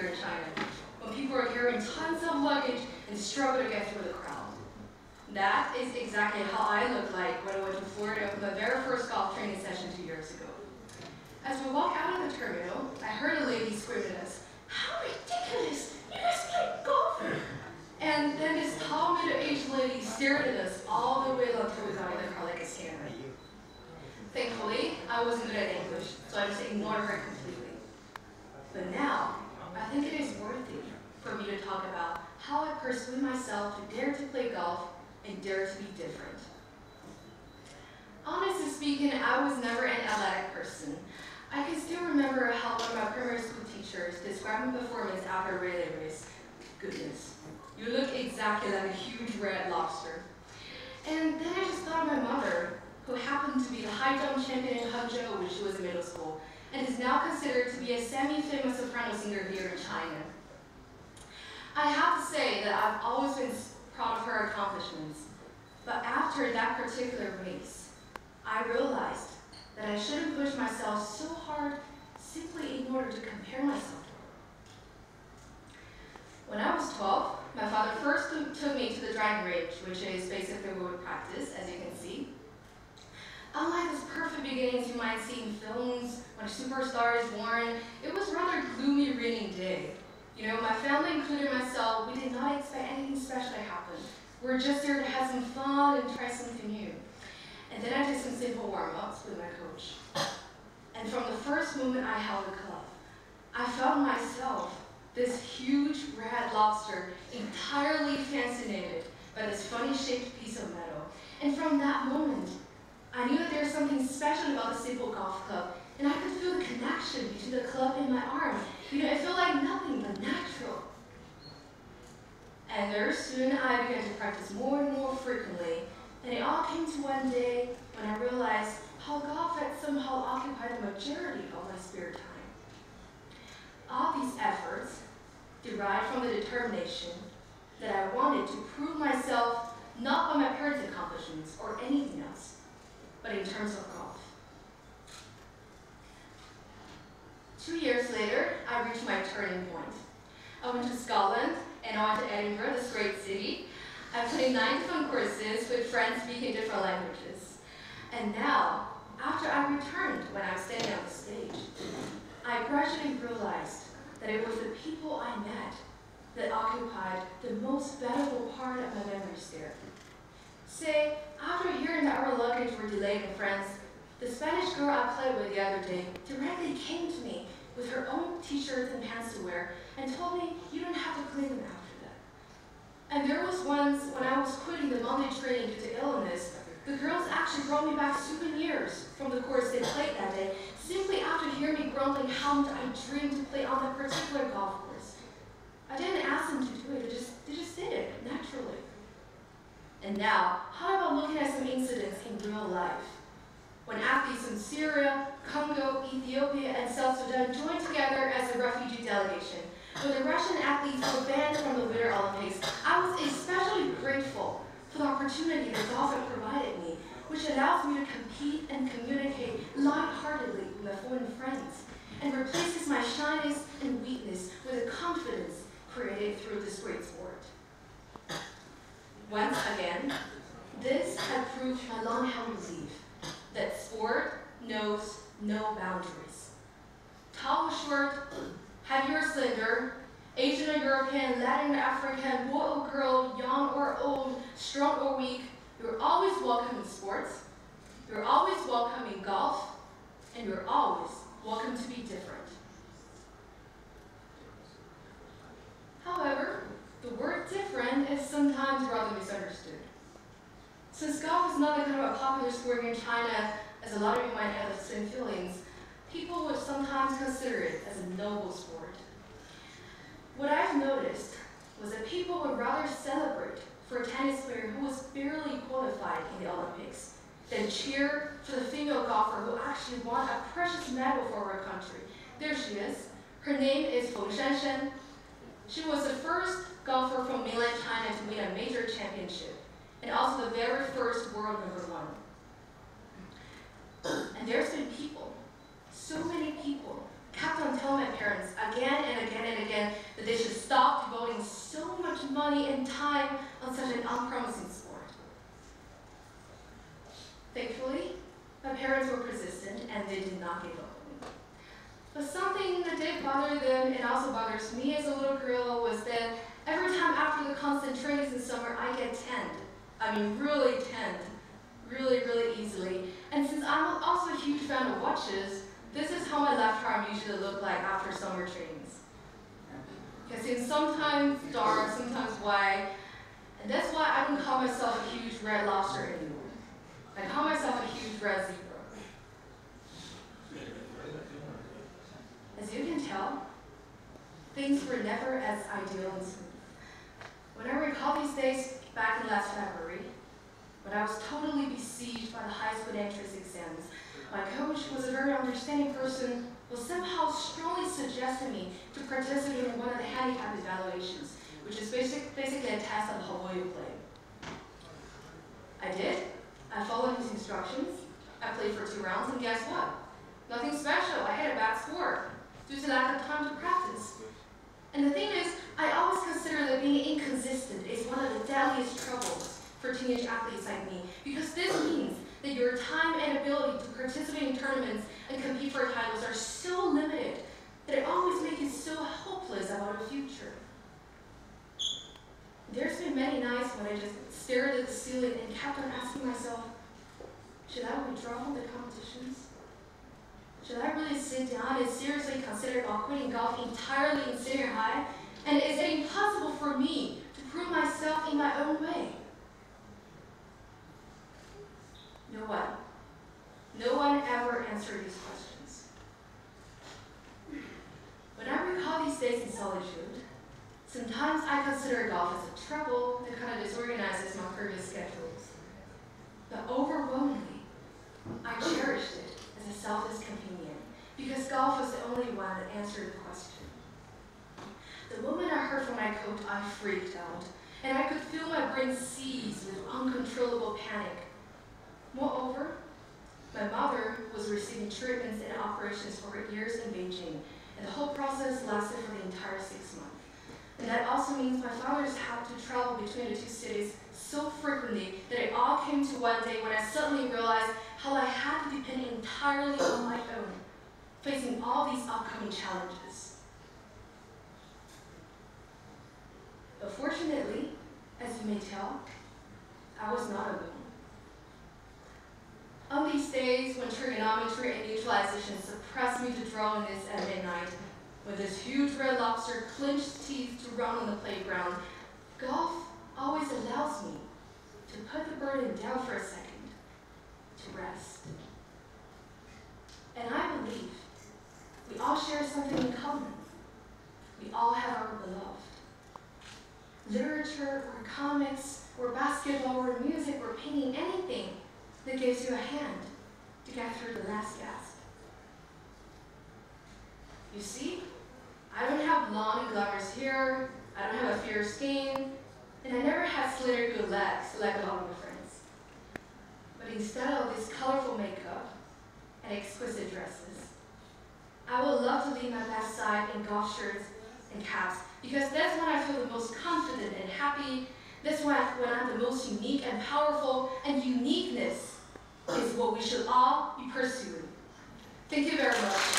in China, when people are carrying tons of luggage and struggle to get through the crowd. That is exactly how I looked like when I went to Florida for my very first golf training session 2 years ago. As we walked out of the terminal, I heard a lady scream at us, "How ridiculous! You guys play golf!" And then this tall middle-aged lady stared at us all the way until we got in the car like a scanner. Thankfully, I wasn't good at English, so I just ignored her completely. But now, I think it is worthy for me to talk about how I persuaded myself to dare to play golf and dare to be different. Honestly speaking, I was never an athletic person. I can still remember how one of my primary school teachers described my performance after a relay race. Goodness, you look exactly like a huge red lobster. And then I just thought of my mother, who happened to be the high jump champion in Hangzhou when she was in middle school, and is now considered to be a semi-famous soprano singer here in China. I have to say that I've always been proud of her accomplishments, but after that particular race, I realized that I shouldn't push myself so hard simply in order to compare myself to her. When I was 12, my father first took me to the driving range, which is basically where we practice, as you can see. Unlike those perfect beginnings you might see in films when a superstar is born, it was a rather gloomy, rainy day. You know, my family, including myself, we did not expect anything special to happen. We were just there to have some fun and try something new. And then I did some simple warm-ups with my coach. And from the first moment I held the club, I felt myself, this huge red lobster, entirely fascinated by this funny-shaped piece of metal. And from that moment, I knew that there was something special about the simple golf club, and I could feel the connection between the club and my arm. You know, it felt like nothing but natural. And very soon, I began to practice more and more frequently, and it all came to one day when I realized how golf had somehow occupied the majority of my spare time. All these efforts derived from the determination that I wanted to prove myself not by my parents' accomplishments or anything else, but in terms of golf. 2 years later, I reached my turning point. I went to Scotland, and I went to Edinburgh, this great city. I played 9 different courses with friends speaking different languages. And now, after I returned when I was standing on the stage, I gradually realized that it was the people I met that occupied the most valuable part of my memories there. Say, after hearing that our luggage were delayed in France, the Spanish girl I played with the other day directly came to me with her own t-shirts and pants to wear and told me, "You don't have to clean them after that." And there was once when I was quitting the Monday training due to illness, the girls actually brought me back souvenirs from the course they played that day, simply after hearing me grumbling how much I dreamed to play on that particular golf course. I didn't ask them to do it, they just did it naturally. And now, how about looking at some incidents in real life? When athletes from Syria, Congo, Ethiopia, and South Sudan joined together as a refugee delegation, when the Russian athletes were banned from the Winter Olympics, I was especially grateful for the opportunity that golf had provided me, which allows me to compete and communicate lightheartedly with my foreign friends, and replaces my shyness and weakness with a confidence created through this great sport. Once again, this had proved my long-held belief that sport knows no boundaries. Tall or short, heavy or slender, Asian or European, Latin or African, boy or girl, young or old, strong or weak, you're always welcome in sports, you're always welcome in golf, and you're always welcome to be different. However, the word different is sometimes rather misunderstood. Since golf is not the kind of a popular sport in China, as a lot of you might have the same feelings, people would sometimes consider it as a noble sport. What I've noticed was that people would rather celebrate for a tennis player who was barely qualified in the Olympics than cheer for the female golfer who actually won a precious medal for her country. There she is. Her name is Feng Shanshan. She was the first golfer from mainland China to win a major championship, and also the very first world #1. And there's been people, so many people, kept on telling my parents again and again and again an unpromising sport. Thankfully, my parents were persistent and they did not give up on me. But something that did bother them and also bothers me as a little girl was that every time after the constant trainings in summer, I get tanned. I mean, really tanned. Really, really easily. And since I'm also a huge fan of watches, this is how my left arm usually looked like after summer trainings. It seems sometimes dark, sometimes white, and that's why I don't call myself a huge red lobster anymore. I call myself a huge red zebra. As you can tell, things were never as ideal and smooth. When I recall these days back in last February, when I was totally besieged by the high school entrance exams, my coach was a very understanding person who somehow strongly suggested me to participate in one of the handicap evaluations, which is basically a test on how well you play. I did. I followed his instructions. I played for 2 rounds, and guess what? Nothing special. I had a bad score due to lack of time to practice. And the thing is, I always consider that being inconsistent is one of the deadliest troubles for teenage athletes like me, because this means that your time and ability to participate in tournaments and compete for titles are so limited that it always makes you so hopeless about the future. There's been many nights when I just stared at the ceiling and kept on asking myself, should I withdraw from the competitions? Should I really sit down and seriously consider about quitting golf entirely in senior high? And is it impossible for me to prove myself in my own way? No one ever answered these questions. When I recall these days in solitude, sometimes I consider golf as a trouble that kind of disorganizes my previous schedules. But overwhelmingly, I cherished it as a selfless companion, because golf was the only one that answered the question. The moment I heard from my coach, I freaked out, and I could feel my brain seize with uncontrollable panic. Moreover, my mother was receiving treatments and operations for her ears in Beijing, and the whole process lasted for the entire 6 months. And that also means my father's had to travel between the 2 cities so frequently that it all came to one day when I suddenly realized how I had to depend entirely on my own, facing all these upcoming challenges. But fortunately, as you may tell, I was not alone. On these days when trigonometry and neutralization suppressed me to drawingness at midnight, when this huge red lobster clenched teeth to run on the playground, golf always allows me to put the burden down for a second, to rest. And I believe we all share something in common. We all have our beloved. Literature, or comics, or basketball, or music, or painting, anything that gives you a hand to get through the last gasp. You see, I don't have long and glamorous hair, I don't have a fair skin, and I never had slender good legs like a lot of my friends. But instead of this colorful makeup and exquisite dresses, I would love to leave my best side in golf shirts and caps, because that's when I feel the most confident and happy. That's when I'm the most unique and powerful, and uniqueness is what we should all be pursuing. Thank you very much.